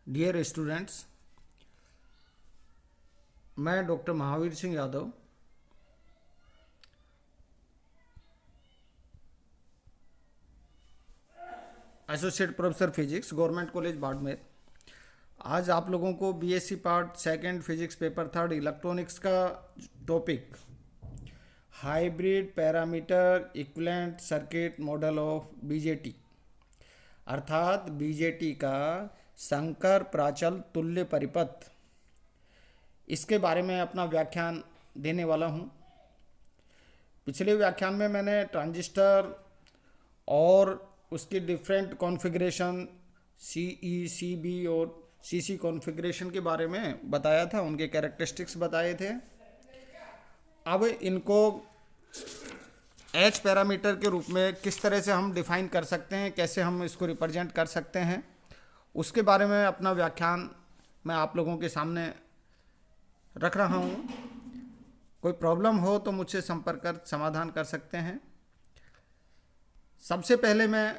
Dear students, मैं doctor Mahavir Singh Yadav associate professor physics government college Barmer. आज आप लोगों को BSc part second physics paper third electronics का topic hybrid parameter equivalent circuit model of BJT अर्थात BJT का संकर प्राचल तुल्य परिपथ, इसके बारे में अपना व्याख्यान देने वाला हूँ। पिछले व्याख्यान में मैंने ट्रांजिस्टर और उसकी डिफरेंट कॉन्फ़िगरेशन सीई, सीबी और सीसी कॉन्फ़िगरेशन के बारे में बताया था, उनके कैरेक्टरिस्टिक्स बताए थे। अब इनको एच पैरामीटर के रूप में किस तरह से हम डिफ़ाइन कर सकते हैं, कैसे हम इसको रिप्रेजेंट कर सकते हैं, उसके बारे में अपना व्याख्यान मैं आप लोगों के सामने रख रहा हूँ। कोई प्रॉब्लम हो तो मुझसे संपर्क कर समाधान कर सकते हैं। सबसे पहले मैं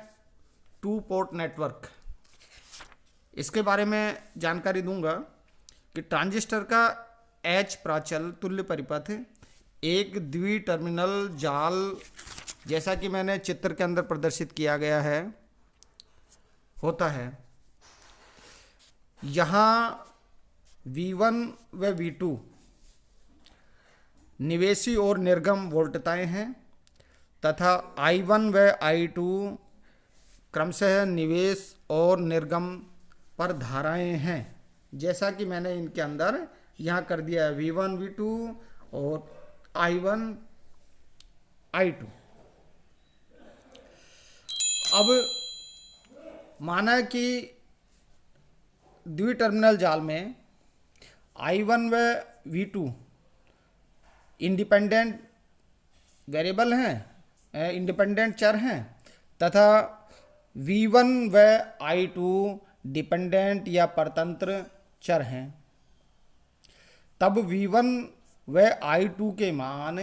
टू पोर्ट नेटवर्क, इसके बारे में जानकारी दूंगा कि ट्रांजिस्टर का एच प्राचल तुल्य परिपथ एक द्वि टर्मिनल जाल, जैसा कि मैंने चित्र के अंदर प्रदर्शित किया गया है, होता है। यहाँ V1 व V2 निवेशी और निर्गम वोल्टताएं हैं तथा I1 व I2 क्रमशः निवेश और निर्गम पर धाराएं हैं, जैसा कि मैंने इनके अंदर यहाँ कर दिया है V1 V2 और I1 I2। अब माना कि द्वि टर्मिनल जाल में I1 व V2 इंडिपेंडेंट वेरिएबल हैं, इंडिपेंडेंट चर हैं, तथा V1 व I2 डिपेंडेंट या परतंत्र चर हैं। तब V1 व I2 के मान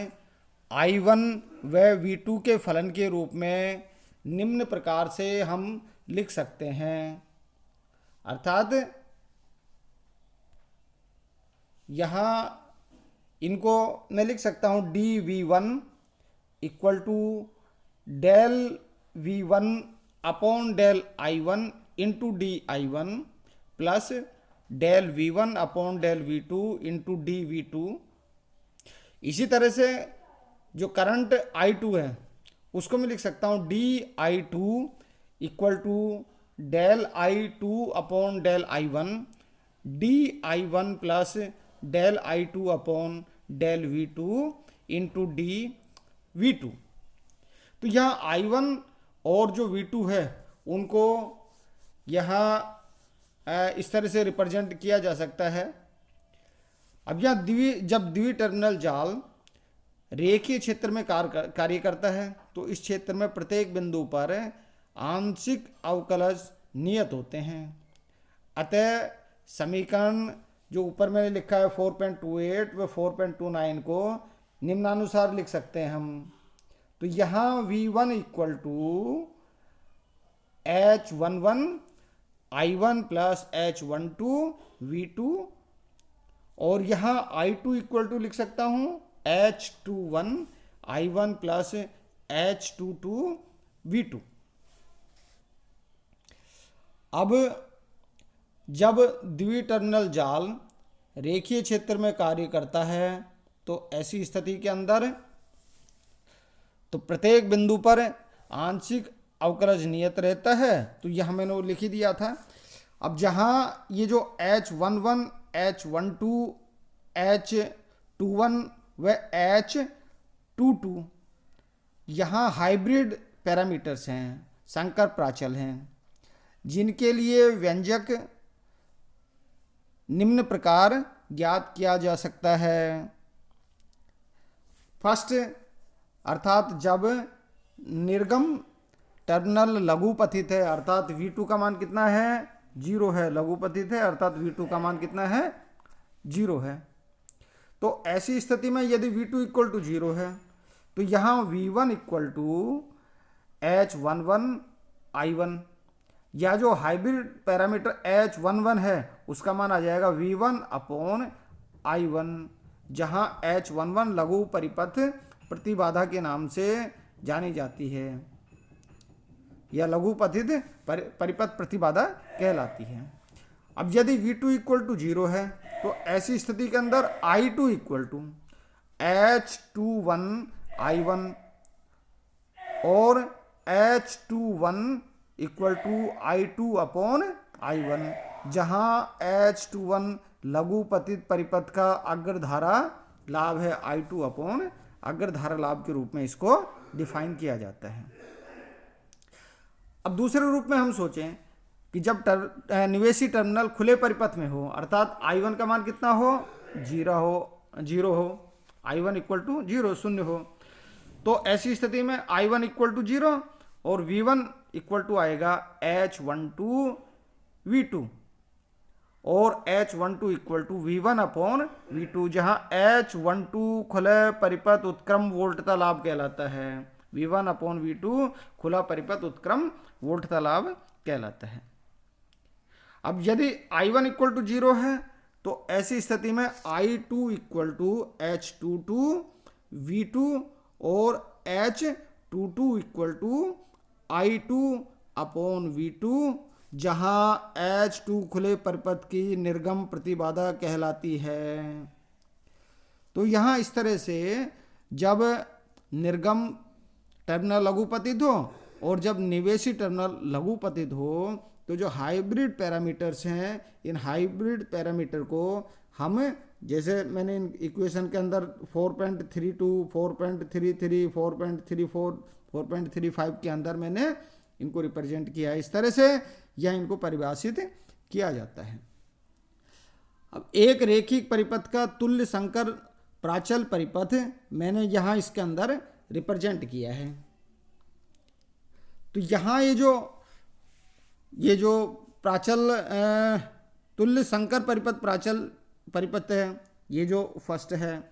I1 व V2 के फलन के रूप में निम्न प्रकार से हम लिख सकते हैं। अर्थात यहाँ इनको मैं लिख सकता हूँ dV1 equal to del V1 upon del I1 into dI1 plus del V1 upon del V2 into dV2। इसी तरह से जो करंट I2 है उसको मैं लिख सकता हूँ dI2 equal to del I2 upon del I1 dI1 plus del I2 upon del V2 into dV2। तो यहाँ I1 और जो V2 है उनको यहाँ इस तरह से रिप्रेजेंट किया जा सकता है। अब यहाँ जब द्वि टर्मिनल जाल रेखीय क्षेत्र में कार्य करता है तो इस क्षेत्र में प्रत्येक बिंदु पर आंशिक अवकलज नियत होते हैं। अतः समीकरण जो ऊपर मैंने लिखा है 4.28 व 4.29 को निम्नानुसार लिख सकते हैं हम। तो यहाँ V1 equal to H11 I1 plus H12 V2 और यहाँ I2 इक्वल टू लिख सकता हूँ H21 I1 plus H22 V2। अब जब द्वि टर्मिनल जाल रेखीय क्षेत्र में कार्य करता है तो ऐसी स्थिति के अंदर तो प्रत्येक बिंदु पर आंशिक अवकलज नियत रहता है। तो यह मैंने लिख ही दिया था। अब जहाँ ये जो H11 H12 H21 व H22 यहाँ हाइब्रिड पैरामीटर्स हैं, संकर प्राचल हैं, जिनके लिए व्यंजक निम्न प्रकार ज्ञात किया जा सकता है। फर्स्ट, अर्थात जब निर्गम टर्मिनल लघुपथित है अर्थात V2 का मान कितना है 0 है, लघुपथित है अर्थात V2 का मान कितना है 0 है। तो ऐसी स्थिति में यदि V2 इक्वल टू 0 है तो यहाँ V1 equal to H11 I1, या जो हाइब्रिड पैरामीटर H11 है उसका मान आ जाएगा V1/I1, जहां H11 लघु परिपथ प्रतिबाधा के नाम से जानी जाती है या लघु परिपथ प्रतिबाधा कहलाती है। अब यदि V2 इक्वल टू 0 है तो ऐसी स्थिति के अंदर I2 इक्वल टू H21I1 और H21 इक्वल टू I2/I1, जहां H21 लघु परिपथ का अग्रधारा लाभ है, I2 अग्रधारा लाभ के रूप में इसको डिफाइन किया जाता है। अब दूसरे रूप में हम सोचें कि जब निवेशी टर्मिनल खुले परिपथ में हो, अर्थात I1 का मान कितना हो, 0 हो, I1 इक्वल टू 0 शून्य हो, तो ऐसी स्थिति में I1 इक्वल टू 0 और V1 इक्वल टू आएगा H12V2 और H12 इक्वल टू V1/V2, जहां H12 खुले परिपथ उत्क्रम वोल्टता लाभ कहलाता है, V1/V2 खुला परिपथ उत्क्रम वोल्टता लाभ कहलाता है। अब यदि I1 इक्वल टू 0 है तो ऐसी स्थिति में I2 इक्वल टू H22V2 और H22 इक्वल टू I2/V2, जहां H2 खुले परिपथ की निर्गम प्रतिबाधा कहलाती है। तो यहां इस तरह से जब निर्गम टर्मिनल लघुपतित हो और जब निवेशी टर्मिनल लघुपतित हो तो जो हाइब्रिड पैरामीटर्स हैं, इन हाइब्रिड पैरामीटर को हम, जैसे मैंने इन इक्वेशन के अंदर 4.32, 4.33, 4.34, 4.35 के अंदर मैंने इनको रिप्रेजेंट किया है, इस तरह से या इनको परिभाषित किया जाता है। अब एक रेखिक परिपथ का तुल्य संकर प्राचल परिपथ मैंने यहाँ इसके अंदर रिप्रेजेंट किया है। तो यहाँ ये जो प्राचल तुल्य संकर परिपथ प्राचल परिपथ है, ये जो फर्स्ट है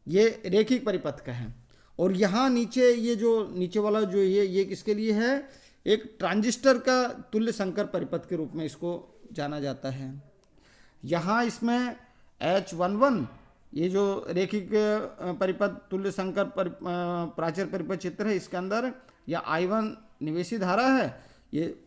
ये रेखिक परिपथ का है, और यहाँ नीचे ये जो नीचे वाला जो ये किसके लिए है, एक ट्रांजिस्टर का तुल्य संकर परिपथ के रूप में इसको जाना जाता है। यहाँ इसमें H11 ये जो रेखिक परिपथ तुल्य संकर प्राचल परिपथ चित्र है, इसके अंदर या I1 निवेशी धारा है, ये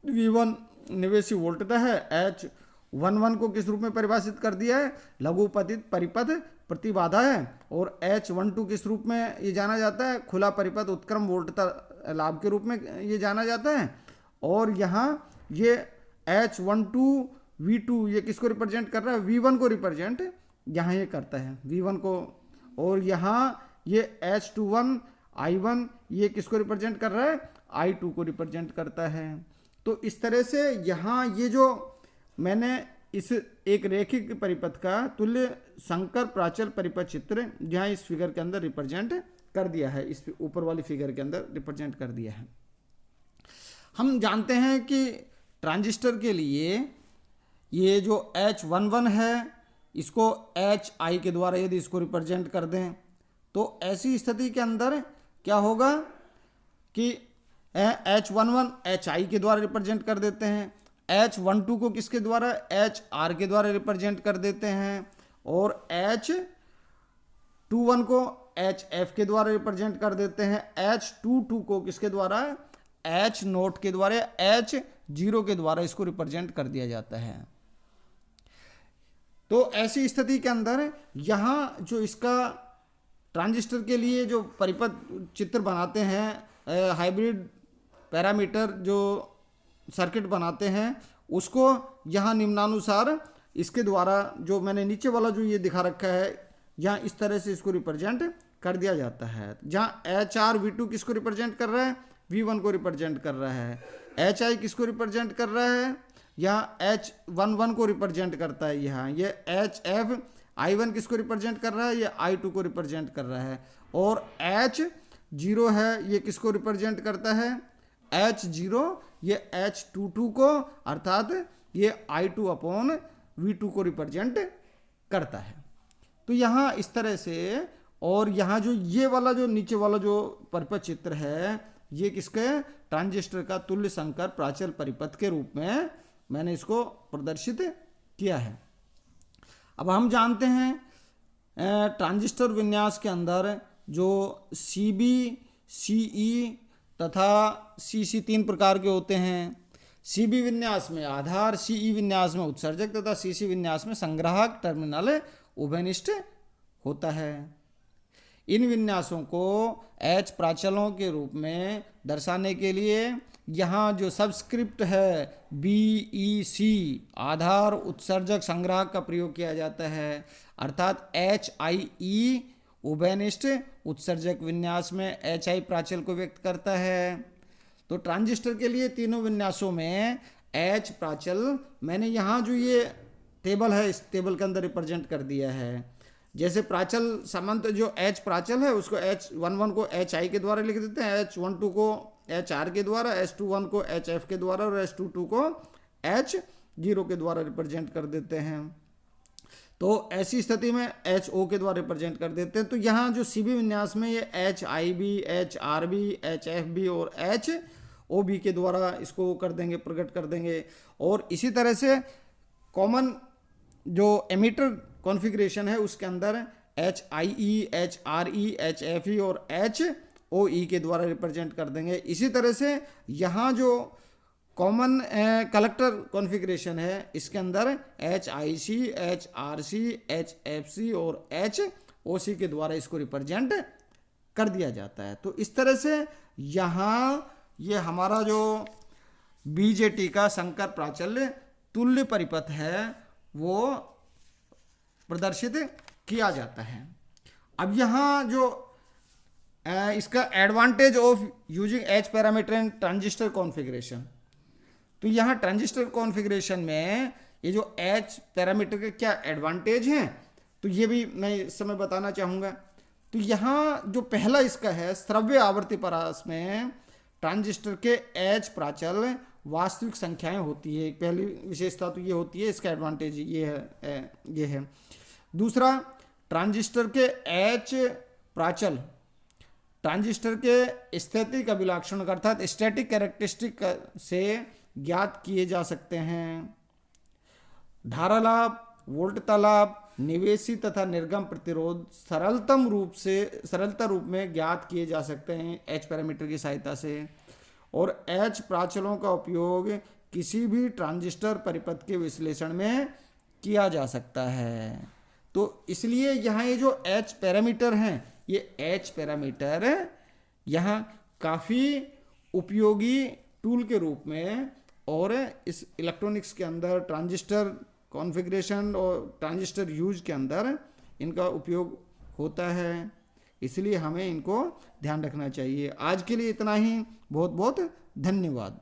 V1 निवेशी वोल्टता है, H11 को किस रूप में परिभाषित कर दिया है, लघुपतित परिपथ प्रतिबाधा है, और H12 किस रूप में ये जाना जाता है, खुला परिपथ उत्क्रम वोल्टता लाभ के रूप में ये जाना जाता है। और यहाँ ये H12V2 ये किसको रिप्रेजेंट कर रहा है, V1 को रिप्रेजेंट यहाँ ये करता है, V1 को, और यहाँ ये H21I1 ये किसको रिप्रेजेंट कर रहा है, I2 को रिप्रेजेंट करता है। तो इस तरह से यहाँ ये जो मैंने इस एक रेखिक परिपथ का तुल्य संकर प्राचल परिपथ चित्र जहाँ इस फिगर के अंदर रिप्रेजेंट कर दिया है, इस ऊपर वाली फिगर के अंदर रिप्रेजेंट कर दिया है। हम जानते हैं कि ट्रांजिस्टर के लिए ये जो H11 है इसको HI के द्वारा यदि इसको रिप्रेजेंट कर दें तो ऐसी स्थिति के अंदर क्या होगा कि H11 HI के द्वारा रिप्रेजेंट कर देते हैं, H12 को किसके द्वारा, HR के द्वारा रिप्रेजेंट कर देते हैं, और H21 को HF के द्वारा रिप्रेजेंट कर देते हैं, H22 को किसके द्वारा, H0 के द्वारा, H0 के द्वारा इसको रिप्रेजेंट कर दिया जाता है। तो ऐसी स्थिति के अंदर यहाँ जो इसका ट्रांजिस्टर के लिए जो परिपथ चित्र बनाते हैं, हाइब्रिड पैरामीटर जो सर्किट बनाते हैं, उसको यहाँ निम्नानुसार इसके द्वारा जो मैंने नीचे वाला जो ये दिखा रखा है यहाँ इस तरह से इसको रिप्रेजेंट कर दिया जाता है। जहाँ HR-V2 किसको रिप्रेजेंट कर रहा है, V1 को रिप्रेजेंट कर रहा है, HI किसको रिप्रेजेंट कर रहा है, यहाँ H11 को रिप्रेजेंट करता है, यहाँ ये HF-I1 किसको रिप्रेजेंट कर रहा है, ये I2 को रिप्रेजेंट कर रहा है, और H0 है ये किसको रिप्रेजेंट करता है, H0 ये H22 को, अर्थात ये I2/V2 को रिप्रेजेंट करता है। तो यहाँ इस तरह से, और यहाँ जो ये वाला जो नीचे वाला जो परिपथ चित्र है ये किसके ट्रांजिस्टर का तुल्य संकर प्राचल परिपथ के रूप में मैंने इसको प्रदर्शित किया है। अब हम जानते हैं ट्रांजिस्टर विन्यास के अंदर जो CB, CE तथा CC 3 प्रकार के होते हैं। CB विन्यास में आधार, CE विन्यास में उत्सर्जक तथा CC विन्यास में संग्राहक टर्मिनल उभयनिष्ठ होता है। इन विन्यासों को H प्राचलों के रूप में दर्शाने के लिए यहाँ जो सबस्क्रिप्ट है BEC आधार उत्सर्जक संग्राहक का प्रयोग किया जाता है, अर्थात HIE उभयनिष्ठ उत्सर्जक विन्यास में HI प्राचल को व्यक्त करता है। तो ट्रांजिस्टर के लिए तीनों विन्यासों में H प्राचल मैंने यहाँ जो ये टेबल है इस टेबल के अंदर रिप्रेजेंट कर दिया है। जैसे प्राचल सामान्य जो H प्राचल है उसको H11 को HI के द्वारा लिख देते हैं, H12 को HR के द्वारा, H21 को HF के द्वारा और H22 को H0 के द्वारा रिप्रेजेंट कर देते हैं। तो ऐसी स्थिति में HO के द्वारा रिप्रेजेंट कर देते हैं। तो यहाँ जो CB विन्यास में ये HIB, HRB, HFB और HOB के द्वारा इसको कर देंगे, प्रकट कर देंगे। और इसी तरह से कॉमन जो एमिटर कॉन्फ़िगरेशन है उसके अंदर HIE, HRE, HFE और HOE के द्वारा रिप्रेजेंट कर देंगे। इसी तरह से यहाँ जो कॉमन कलेक्टर कॉन्फ़िगरेशन है इसके अंदर HIC, HRC, HFC और HOC के द्वारा इसको रिप्रेजेंट कर दिया जाता है। तो इस तरह से यहाँ ये हमारा जो BJT का संकर प्राचल्य तुल्य परिपथ है वो प्रदर्शित किया जाता है। अब यहाँ जो इसका advantage of using H parameter in transistor configuration, तो यहाँ ट्रांजिस्टर कॉन्फ़िगरेशन में ये जो H पैरामीटर के क्या एडवांटेज हैं तो ये भी मैं इस समय बताना चाहूँगा। तो यहाँ जो पहला इसका है, श्रव्य आवर्ती परास में ट्रांजिस्टर के H प्राचल वास्तविक संख्याएं होती है। पहली विशेषता तो ये होती है, इसका एडवांटेज ये है। दूसरा, ट्रांजिस्टर के H प्राचल ट्रांजिस्टर के स्थैतिक अभिलाक्षण अर्थात स्टैटिक कैरेक्टरिस्टिक से ज्ञात किए जा सकते हैं। धारा लाभ, वोल्टता लाभ, निवेशी तथा निर्गम प्रतिरोध सरलता रूप में ज्ञात किए जा सकते हैं H पैरामीटर की सहायता से। और H प्राचलों का उपयोग किसी भी ट्रांजिस्टर परिपथ के विश्लेषण में किया जा सकता है। तो इसलिए यहाँ ये जो H पैरामीटर हैं, ये H पैरामीटर यहाँ काफ़ी उपयोगी टूल के रूप में और इस इलेक्ट्रॉनिक्स के अंदर ट्रांजिस्टर कॉन्फ़िगरेशन और ट्रांजिस्टर यूज के अंदर इनका उपयोग होता है। इसलिए हमें इनको ध्यान रखना चाहिए। आज के लिए इतना ही। बहुत बहुत धन्यवाद।